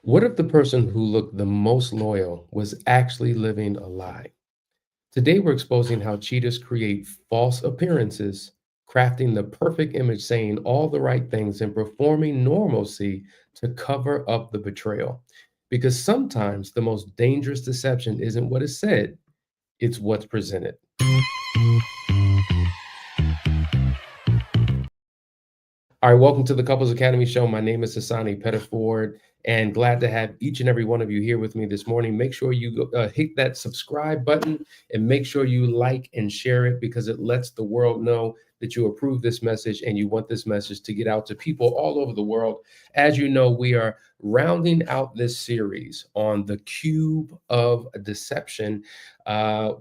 What if the person who looked the most loyal was actually living a lie? Today, we're exposing how cheaters create false appearances, crafting the perfect image, saying all the right things, and performing normalcy to cover up the betrayal. Because sometimes the most dangerous deception isn't what is said, it's what's presented. All right, welcome to the Couples Academy Show. My name is Hasani Pettiford, and glad to have each and every one of you here with me this morning. Make sure you hit that subscribe button and make sure you like and share it because it lets the world know that you approve this message and you want this message to get out to people all over the world. As you know, we are rounding out this series on the cube of deception.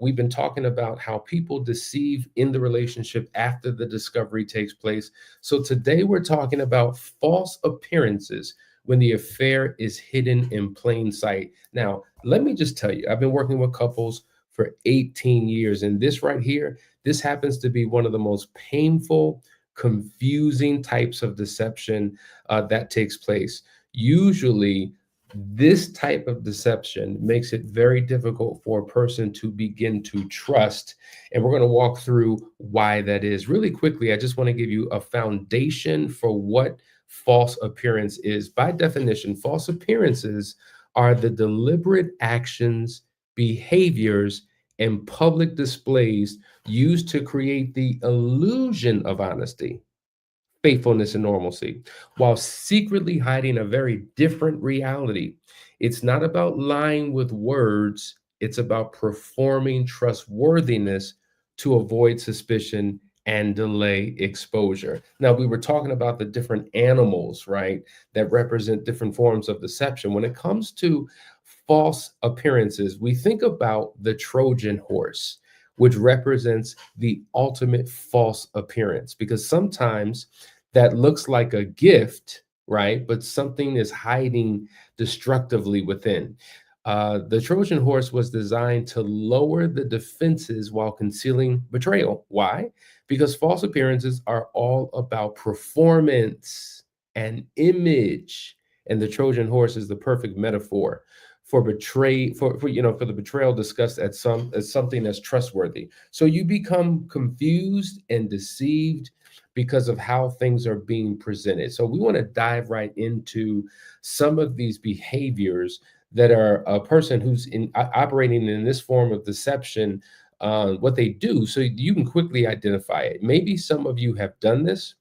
We've been talking about how people deceive in the relationship after the discovery takes place. So today we're talking about false appearances when the affair is hidden in plain sight. Now, let me just tell you, I've been working with couples for 18 years, and this right here, this happens to be one of the most painful, confusing types of deception that takes place. Usually, this type of deception makes it very difficult for a person to begin to trust. And we're going to walk through why that is. Really quickly, I just want to give you a foundation for what false appearance is. By definition, false appearances are the deliberate actions, behaviors, and public displays used to create the illusion of honesty, faithfulness, and normalcy, while secretly hiding a very different reality. It's not about lying with words, it's about performing trustworthiness to avoid suspicion and delay exposure. Now, we were talking about the different animals, right, that represent different forms of deception. When it comes to false appearances, we think about the Trojan horse, which represents the ultimate false appearance, because sometimes that looks like a gift, right? But something is hiding destructively within. The Trojan horse was designed to lower the defenses while concealing betrayal. Why? Because false appearances are all about performance and image. And the Trojan horse is the perfect metaphor for for the betrayal discussed as something that's trustworthy. So you become confused and deceived because of how things are being presented. So we want to dive right into some of these behaviors that are a person who's operating in this form of deception, what they do, so you can quickly identify it. Maybe some of you have done this.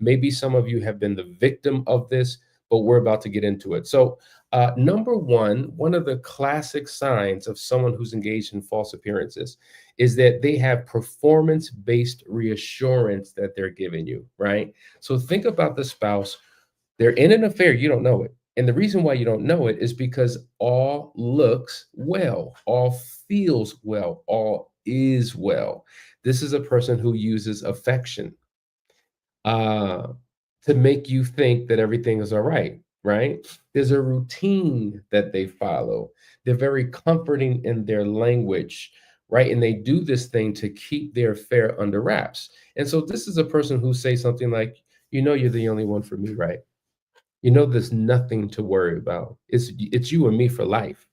Maybe some of you have been the victim of this, but we're about to get into it. So, number one of the classic signs of someone who's engaged in false appearances is that they have performance based reassurance that they're giving you, right? So, think about the spouse. They're in an affair, you don't know it. And the reason why you don't know it is because all looks well, all feels well, all is well. This is a person who uses affection uh, to make you think that everything is all right, right? There's a routine that they follow. They're very comforting in their language, right? And they do this thing to keep their affair under wraps. And so this is a person who says something like, you know, you're the only one for me, right? You know, there's nothing to worry about. It's you and me for life.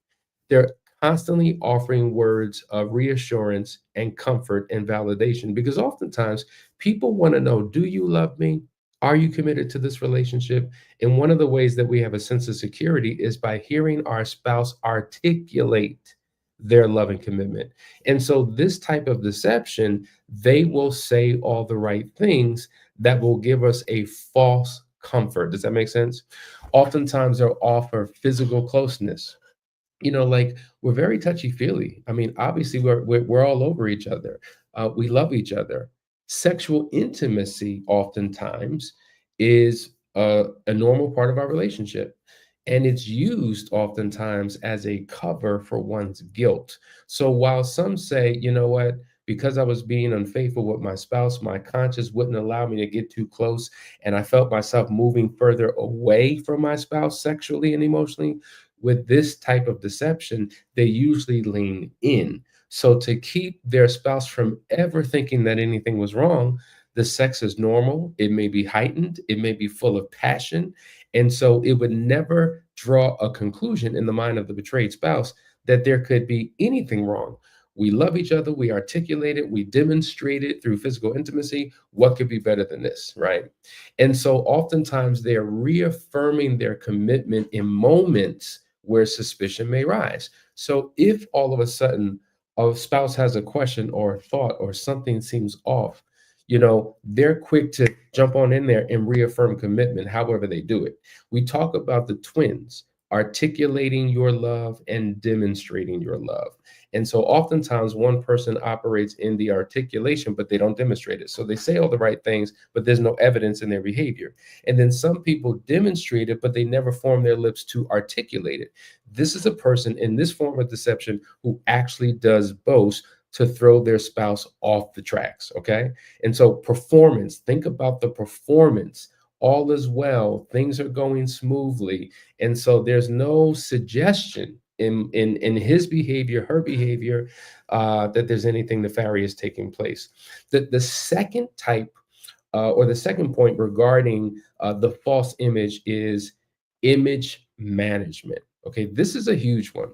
They're constantly offering words of reassurance and comfort and validation because oftentimes people want to know, do you love me? Are you committed to this relationship? And one of the ways that we have a sense of security is by hearing our spouse articulate their love and commitment. And so, this type of deception, they will say all the right things that will give us a false comfort. Does that make sense? Oftentimes, they'll offer physical closeness, like we're very touchy feely. I mean, obviously, we're all over each other. We love each other. Sexual intimacy oftentimes is a normal part of our relationship, and it's used oftentimes as a cover for one's guilt. So while some say, you know what, because I was being unfaithful with my spouse, my conscience wouldn't allow me to get too close, and I felt myself moving further away from my spouse sexually and emotionally. With this type of deception, they usually lean in. So, to keep their spouse from ever thinking that anything was wrong, the sex is normal. It may be heightened, it may be full of passion. And so, it would never draw a conclusion in the mind of the betrayed spouse that there could be anything wrong. We love each other, we articulate it, we demonstrate it through physical intimacy. What could be better than this, right? And so oftentimes they're reaffirming their commitment in moments where suspicion may rise. So if all of a sudden a spouse has a question or a thought or something seems off, they're quick to jump on in there and reaffirm commitment, however they do it. We talk about the twins articulating your love and demonstrating your love. And so oftentimes one person operates in the articulation, but they don't demonstrate it. So they say all the right things, but there's no evidence in their behavior. And then some people demonstrate it, but they never form their lips to articulate it. This is a person in this form of deception who actually does boast to throw their spouse off the tracks. Okay. And so performance, think about the performance. All is well, things are going smoothly. And so there's no suggestion in his behavior, her behavior, that there's anything nefarious taking place. The second type, or the second point regarding the false image is image management. Okay, this is a huge one.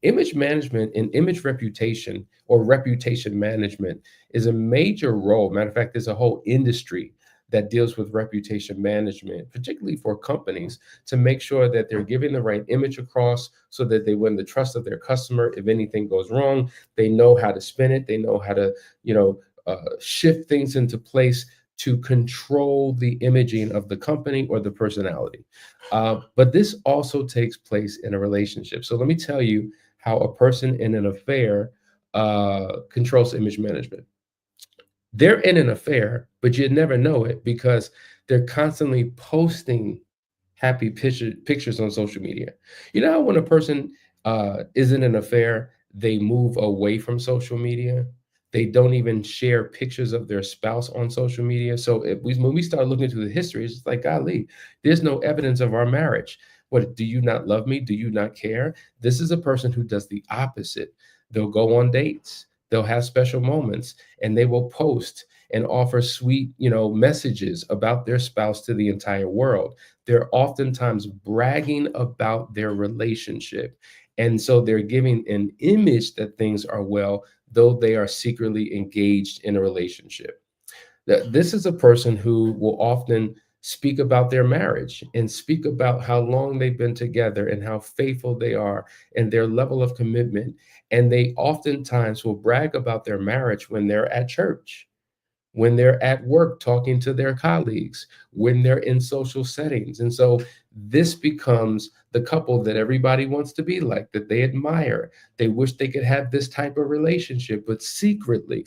Image management and image reputation or reputation management is a major role. Matter of fact, there's a whole industry that deals with reputation management, particularly for companies, to make sure that they're giving the right image across so that they win the trust of their customer. If anything goes wrong, they know how to spin it. They know how to, shift things into place to control the imaging of the company or the personality. But this also takes place in a relationship. So let me tell you how a person in an affair controls image management. They're in an affair, but you'd never know it because they're constantly posting happy pictures on social media. You know how when a person is in an affair, they move away from social media? They don't even share pictures of their spouse on social media. So when we start looking through the history, it's just like, golly, there's no evidence of our marriage. What, do you not love me? Do you not care? This is a person who does the opposite. They'll go on dates. They'll have special moments and they will post and offer sweet, messages about their spouse to the entire world. They're oftentimes bragging about their relationship. And so they're giving an image that things are well, though they are secretly engaged in a relationship. This is a person who will often speak about their marriage and speak about how long they've been together and how faithful they are and their level of commitment. And they oftentimes will brag about their marriage when they're at church, when they're at work talking to their colleagues, when they're in social settings. And so this becomes the couple that everybody wants to be like, that they admire. They wish they could have this type of relationship, but secretly,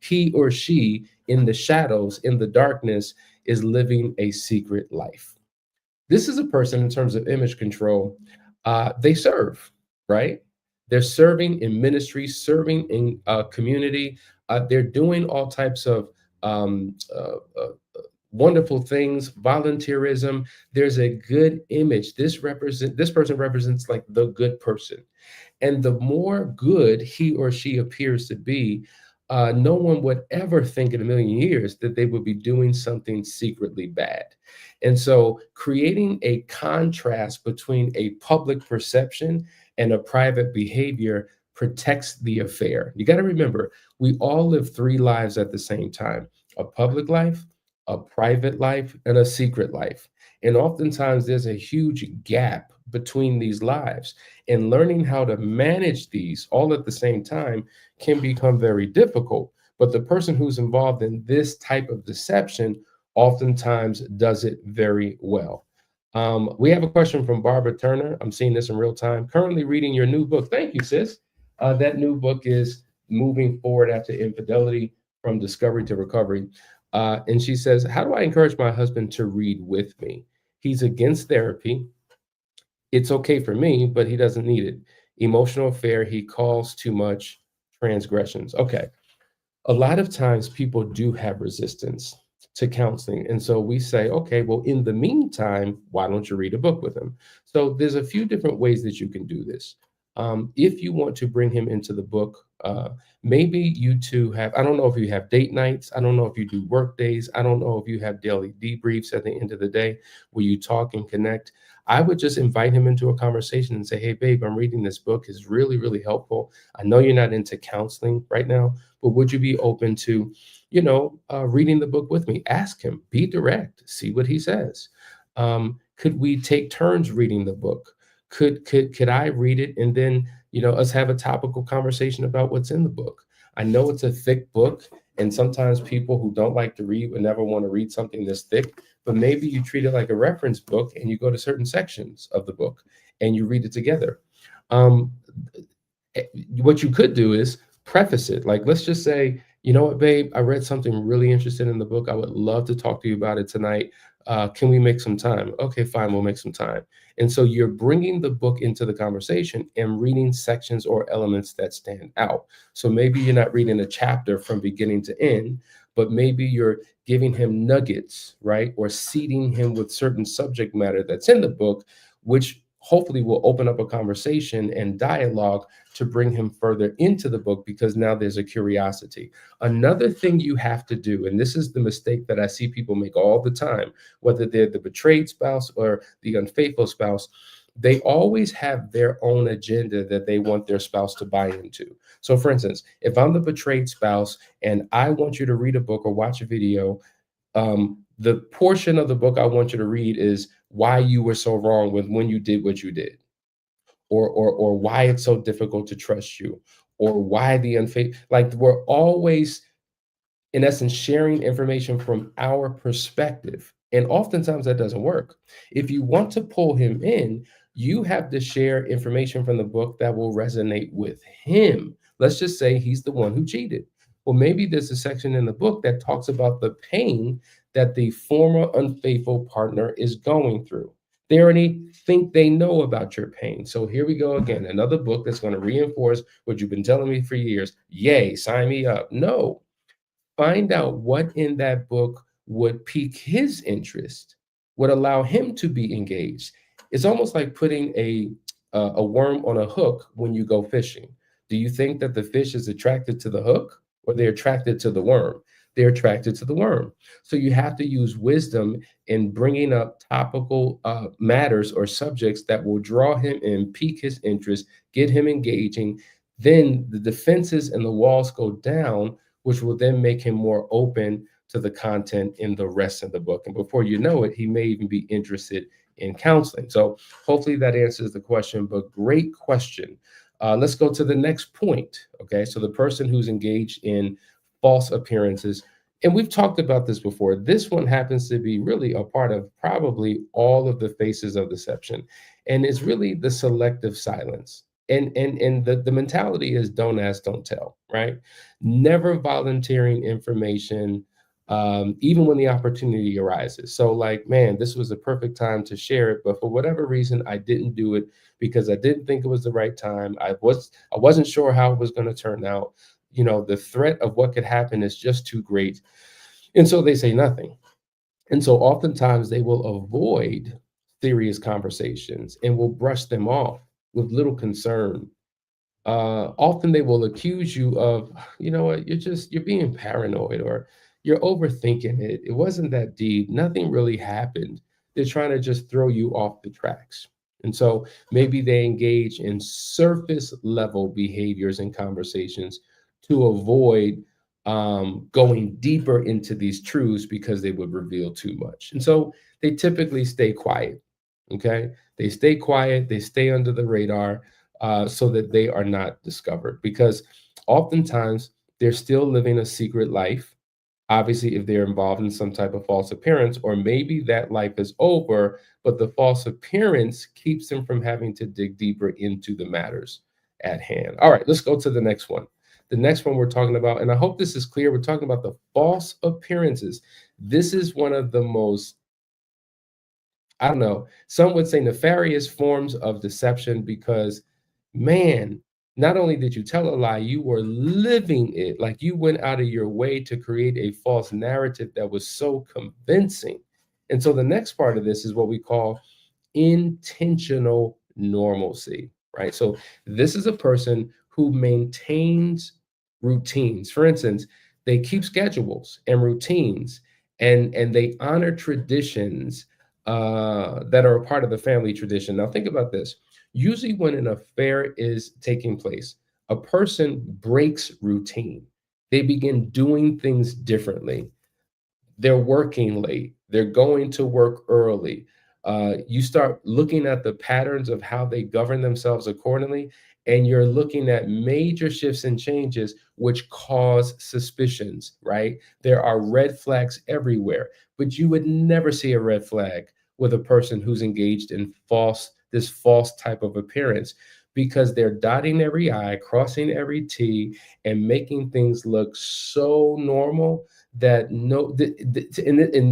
he or she in the shadows, in the darkness, is living a secret life. This is a person in terms of image control. They serve, right? They're serving in ministry, serving in community. They're doing all types of wonderful things, volunteerism. There's a good image. This person represents like the good person. And the more good he or she appears to be, no one would ever think in a million years that they would be doing something secretly bad. And so creating a contrast between a public perception and a private behavior protects the affair. You got to remember, we all live three lives at the same time: a public life, a private life, and a secret life. And oftentimes there's a huge gap between these lives. And learning how to manage these all at the same time can become very difficult. But the person who's involved in this type of deception oftentimes does it very well. We have a question from Barbara Turner. I'm seeing this in real time. Currently reading your new book. Thank you, sis. That new book is Moving Forward After Infidelity: From Discovery to Recovery. And she says, how do I encourage my husband to read with me? He's against therapy. It's okay for me, but he doesn't need it. Emotional affair, he calls too much transgressions. Okay. A lot of times people do have resistance to counseling. And so we say, okay, well, in the meantime, why don't you read a book with him? So there's a few different ways that you can do this. If you want to bring him into the book, maybe you two have, I don't know if you have date nights. I don't know if you do work days. I don't know if you have daily debriefs at the end of the day where you talk and connect. I would just invite him into a conversation and say, hey, babe, I'm reading this book. It's really, really helpful. I know you're not into counseling right now, but would you be open to, reading the book with me? Ask him, be direct, see what he says. Could we take turns reading the book? Could I read it and then us have a topical conversation about what's in the book? I know it's a thick book, and sometimes people who don't like to read would never want to read something this thick. But maybe you treat it like a reference book, and you go to certain sections of the book and you read it together. Um, what you could do is preface it. Like, let's just say, you know what, babe, I read something really interesting in the book. I would love to talk to you about it tonight. Can we make some time? Okay, fine, we'll make some time. And so you're bringing the book into the conversation and reading sections or elements that stand out. So maybe you're not reading a chapter from beginning to end, but maybe you're giving him nuggets, right? Or seeding him with certain subject matter that's in the book, which hopefully will open up a conversation and dialogue to bring him further into the book, because now there's a curiosity. Another thing you have to do, and this is the mistake that I see people make all the time, whether they're the betrayed spouse or the unfaithful spouse, they always have their own agenda that they want their spouse to buy into. So, for instance, if I'm the betrayed spouse and I want you to read a book or watch a video, the portion of the book I want you to read is why you were so wrong with when you did what you did, or why it's so difficult to trust you, or why the unfaith. Like, we're always, in essence, sharing information from our perspective. And oftentimes that doesn't work. If you want to pull him in, you have to share information from the book that will resonate with him. Let's just say he's the one who cheated. Well, maybe there's a section in the book that talks about the pain that the former unfaithful partner is going through. They already think they know about your pain. So here we go again, another book that's going to reinforce what you've been telling me for years. Yay, sign me up. No, find out what in that book would pique his interest, would allow him to be engaged. It's almost like putting a worm on a hook when you go fishing. Do you think that the fish is attracted to the hook, or they're attracted to the worm? They're attracted to the worm. So you have to use wisdom in bringing up topical matters or subjects that will draw him in, pique his interest, get him engaging. Then the defenses and the walls go down, which will then make him more open to the content in the rest of the book. And before you know it, he may even be interested in counseling. So hopefully that answers the question, but great question. Let's go to the next point. Okay. So the person who's engaged in false appearances, and we've talked about this before. This one happens to be really a part of probably all of the faces of deception. And it's really the selective silence. And the mentality is don't ask, don't tell, right? Never volunteering information, even when the opportunity arises. So, like, man, this was the perfect time to share it, but for whatever reason, I didn't do it because I didn't think it was the right time. I wasn't sure how it was going to turn out. The threat of what could happen is just too great, and so they say nothing. And so, oftentimes, they will avoid serious conversations and will brush them off with little concern. Often they will accuse you of, you know what, you're being paranoid, or you're overthinking it. It wasn't that deep. Nothing really happened. They're trying to just throw you off the tracks. And so maybe they engage in surface level behaviors and conversations to avoid going deeper into these truths because they would reveal too much. And so they typically stay quiet. Okay. They stay quiet, they stay under the radar, so that they are not discovered, because oftentimes they're still living a secret life. Obviously, if they're involved in some type of false appearance, or maybe that life is over, but the false appearance keeps them from having to dig deeper into the matters at hand. All right, let's go to the next one. The next one we're talking about, and I hope this is clear, we're talking about the false appearances. This is one of the most, I don't know, some would say nefarious forms of deception, because, man, not only did you tell a lie, you were living it. Like, you went out of your way to create a false narrative that was so convincing. And so the next part of this is what we call intentional normalcy. right? So this is a person who maintains routines. For instance, they keep schedules and routines, and they honor traditions that are a part of the family tradition. Now, think about this. Usually, when an affair is taking place, a person breaks routine. They begin doing things differently. They're working late, they're going to work early. You start looking at the patterns of how they govern themselves accordingly, and you're looking at major shifts and changes which cause suspicions, right? There are red flags everywhere, but you would never see a red flag with a person who's engaged in this false type of appearance, because they're dotting every I, crossing every T, and making things look so normal that and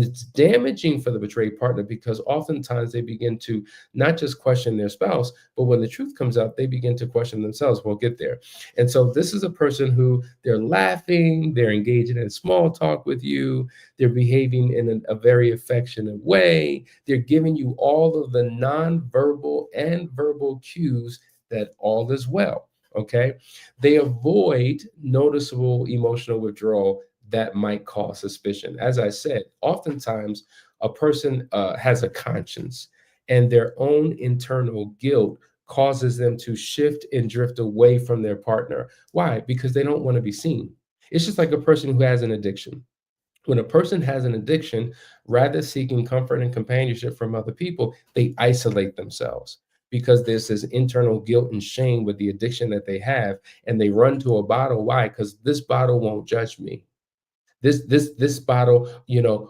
it's damaging for the betrayed partner, because oftentimes they begin to not just question their spouse, but when the truth comes out, they begin to question themselves. We'll get there. And so this is a person who they're laughing, they're engaging in small talk with you, they're behaving in a very affectionate way, they're giving you all of the nonverbal and verbal cues that all is well. Okay. They avoid noticeable emotional withdrawal that might cause suspicion. As I said, oftentimes a person has a conscience, and their own internal guilt causes them to shift and drift away from their partner. Why? Because they don't want to be seen. It's just like a person who has an addiction. When a person has an addiction, rather seeking comfort and companionship from other people, they isolate themselves, because there's this internal guilt and shame with the addiction that they have, and they run to a bottle. Why? Because this bottle won't judge me. This bottle,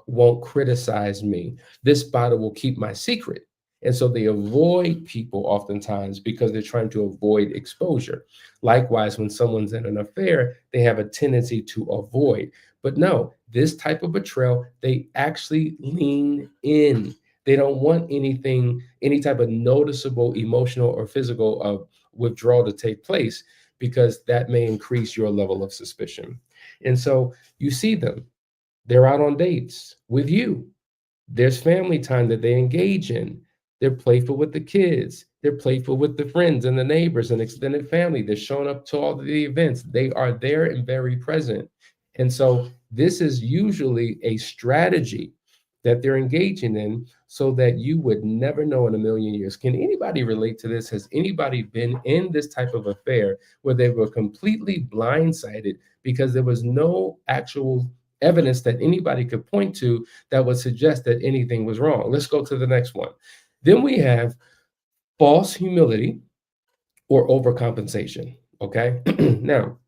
won't criticize me. This bottle will keep my secret. And so they avoid people oftentimes because they're trying to avoid exposure. Likewise, when someone's in an affair, they have a tendency to avoid. But no, this type of betrayal, they actually lean in. They don't want any type of noticeable emotional or physical withdrawal to take place, because that may increase your level of suspicion. And so you see them, they're out on dates with you. There's family time that they engage in. They're playful with the kids. They're playful with the friends and the neighbors and extended family. They're showing up to all of the events. They are there and very present. And so this is usually a strategy that they're engaging in, so that you would never know in a million years. Can anybody relate to this? Has anybody been in this type of affair where they were completely blindsided because there was no actual evidence that anybody could point to that would suggest that anything was wrong? Let's go to the next one. Then we have false humility or overcompensation. Okay. Now,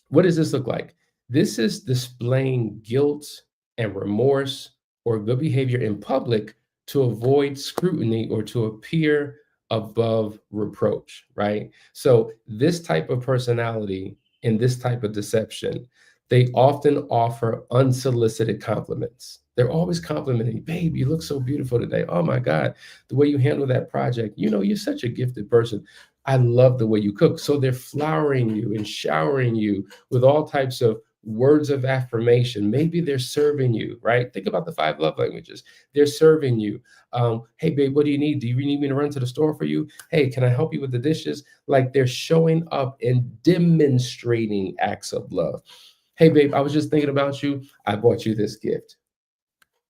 what does this look like? This is displaying guilt and remorse or good behavior in public to avoid scrutiny or to appear above reproach, right? So, this type of personality and this type of deception, they often offer unsolicited compliments. They're always complimenting, babe, you look so beautiful today. Oh my God, the way you handle that project. You're such a gifted person. I love the way you cook. So they're flowering you and showering you with all types of words of affirmation. Maybe they're serving you, right? Think about the five love languages. They're serving you. Hey, babe, what do you need? Do you need me to run to the store for you? Hey, can I help you with the dishes? Like, they're showing up and demonstrating acts of love. Hey, babe, I was just thinking about you. I bought you this gift.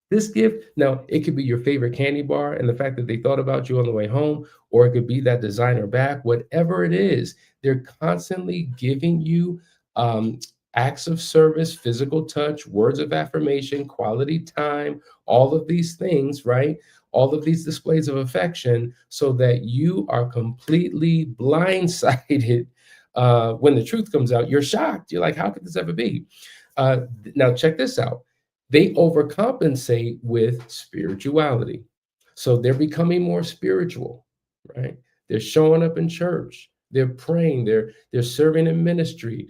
This gift, now it could be your favorite candy bar and the fact that they thought about you on the way home, or it could be that designer bag, whatever it is, they're constantly giving you um, acts of service, physical touch, words of affirmation, quality time, all of these things, right? All of these displays of affection, so that you are completely blindsided. When the truth comes out, you're shocked. You're like, how could this ever be? Uh, Now, check this out. They overcompensate with spirituality. So they're becoming more spiritual, right? They're showing up in church. They're praying. They're serving in ministry.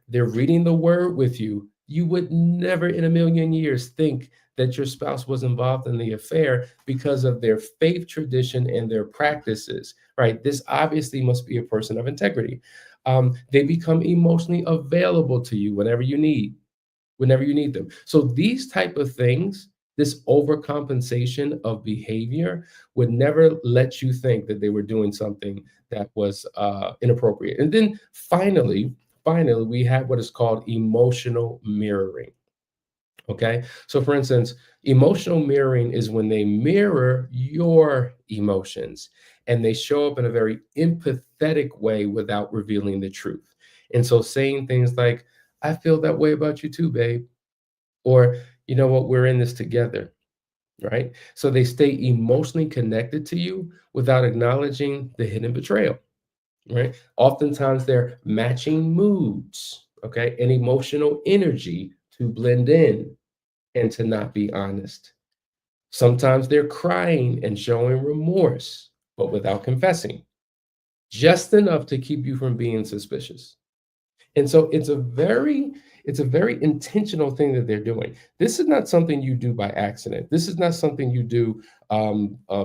They're reading the word with you. You would never in a million years think that your spouse was involved in the affair because of their faith tradition and their practices, right? This obviously must be a person of integrity. They become emotionally available to you whenever you need them. So these type of things, this overcompensation of behavior would never let you think that they were doing something that was inappropriate. And then finally, we have what is called emotional mirroring. Okay. So, for instance, emotional mirroring is when they mirror your emotions and they show up in a very empathetic way without revealing the truth. And so, saying things like, I feel that way about you too, babe. Or, you know what, we're in this together. Right. So, they stay emotionally connected to you without acknowledging the hidden betrayal. Right. Oftentimes, they're matching moods. Okay. And emotional energy to blend in and to not be honest. Sometimes they're crying and showing remorse, but without confessing, just enough to keep you from being suspicious. And so it's a very intentional thing that they're doing. This is not something you do by accident. This is not something you do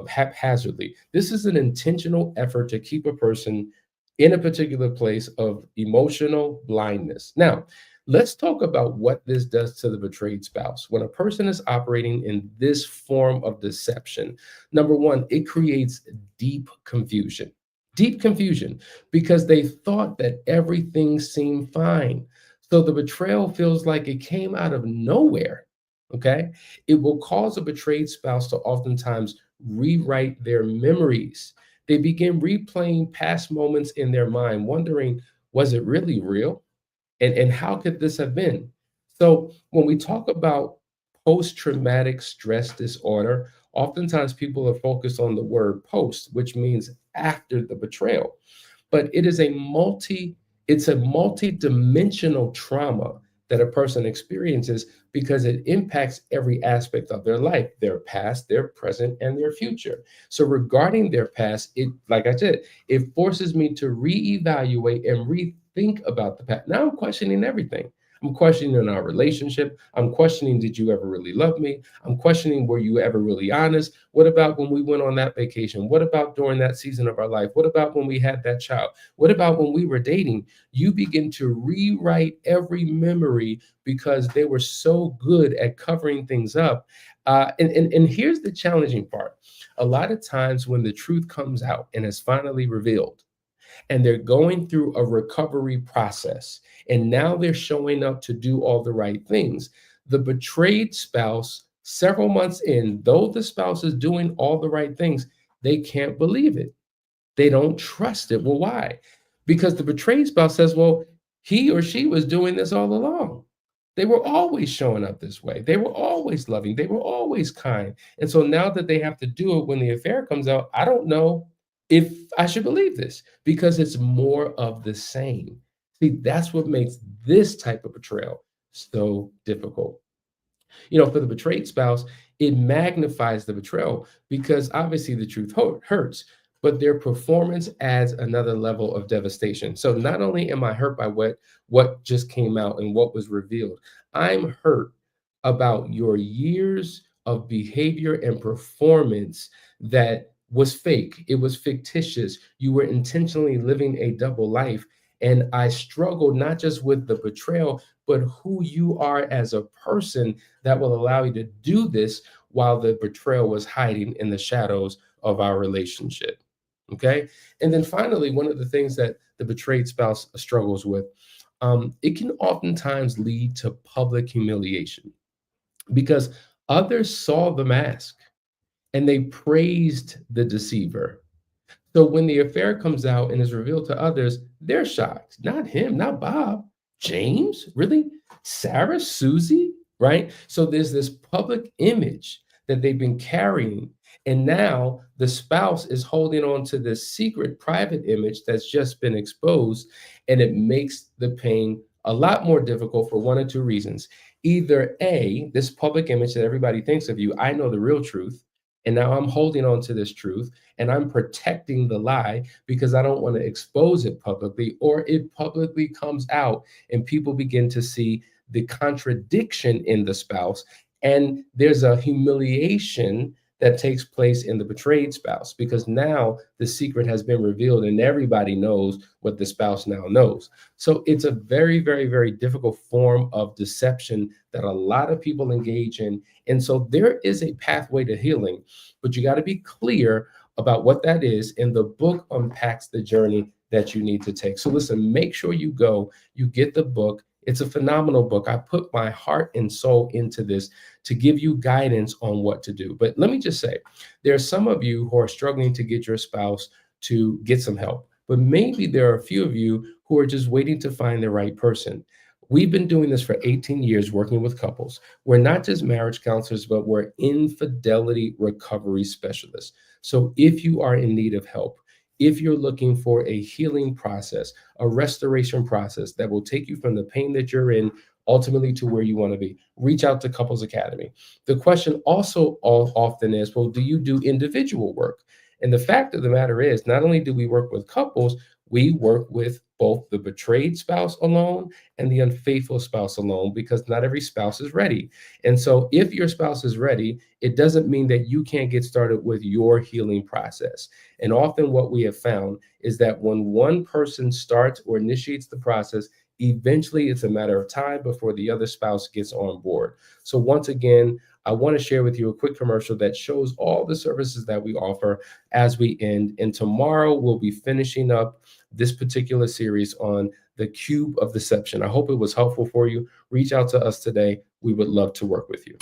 haphazardly. This is an intentional effort to keep a person in a particular place of emotional blindness. Now, let's talk about what this does to the betrayed spouse. When a person is operating in this form of deception, number one, it creates deep confusion. Deep confusion because they thought that everything seemed fine. So the betrayal feels like it came out of nowhere. Okay. It will cause a betrayed spouse to oftentimes rewrite their memories. They begin replaying past moments in their mind, wondering, was it really real? And how could this have been? So when we talk about post-traumatic stress disorder, oftentimes people are focused on the word post, which means after the betrayal. But it's a multi-dimensional trauma that a person experiences because it impacts every aspect of their life, their past, their present, and their future. So regarding their past, it, like I said, it forces me to reevaluate and rethink about the past. Now I'm questioning everything. I'm questioning our relationship. I'm questioning, did you ever really love me? I'm questioning, were you ever really honest? What about when we went on that vacation? What about during that season of our life? What about when we had that child? What about when we were dating? You begin to rewrite every memory because they were so good at covering things up. And here's the challenging part. A lot of times when the truth comes out and is finally revealed, and they're going through a recovery process. And now they're showing up to do all the right things. The betrayed spouse, several months in, though the spouse is doing all the right things, they can't believe it. They don't trust it. Well, why? Because the betrayed spouse says, well, he or she was doing this all along. They were always showing up this way. They were always loving. They were always kind. And so now that they have to do it when the affair comes out, I don't know if I should believe this because it's more of the same. See, that's what makes this type of betrayal so difficult. For the betrayed spouse, it magnifies the betrayal because obviously the truth hurts, but their performance adds another level of devastation. So not only am I hurt by what just came out and what was revealed, I'm hurt about your years of behavior and performance that was fake. It was fictitious. You were intentionally living a double life. And I struggled not just with the betrayal, but who you are as a person that will allow you to do this while the betrayal was hiding in the shadows of our relationship. Okay. And then finally, one of the things that the betrayed spouse struggles with, it can oftentimes lead to public humiliation because others saw the mask and they praised the deceiver. So when the affair comes out and is revealed to others, they're shocked. Not him, not Bob. James? Really? Sarah? Susie? Right? So there's this public image that they've been carrying. And now the spouse is holding on to this secret private image that's just been exposed. And it makes the pain a lot more difficult for one or two reasons. Either A, this public image that everybody thinks of you, I know the real truth. And now I'm holding on to this truth and I'm protecting the lie because I don't want to expose it publicly, or it publicly comes out and people begin to see the contradiction in the spouse. And there's a humiliation that takes place in the betrayed spouse, because now the secret has been revealed and everybody knows what the spouse now knows. So it's a very, very, very difficult form of deception that a lot of people engage in. And so there is a pathway to healing, but you got to be clear about what that is. And the book unpacks the journey that you need to take. So listen, make sure you go, you get the book. It's a phenomenal book. I put my heart and soul into this to give you guidance on what to do. But let me just say, there are some of you who are struggling to get your spouse to get some help, but maybe there are a few of you who are just waiting to find the right person. We've been doing this for 18 years, working with couples. We're not just marriage counselors, but we're infidelity recovery specialists. So if you are in need of help, if you're looking for a healing process, a restoration process that will take you from the pain that you're in ultimately to where you want to be, reach out to Couples Academy. The question also often is, well, do you do individual work? And the fact of the matter is, not only do we work with couples, we work with both the betrayed spouse alone and the unfaithful spouse alone, because not every spouse is ready. And so if your spouse is ready, it doesn't mean that you can't get started with your healing process. And often what we have found is that when one person starts or initiates the process, eventually it's a matter of time before the other spouse gets on board. So once again, I want to share with you a quick commercial that shows all the services that we offer as we end. And tomorrow we'll be finishing up this particular series on the cube of deception. I hope it was helpful for you. Reach out to us today. We would love to work with you.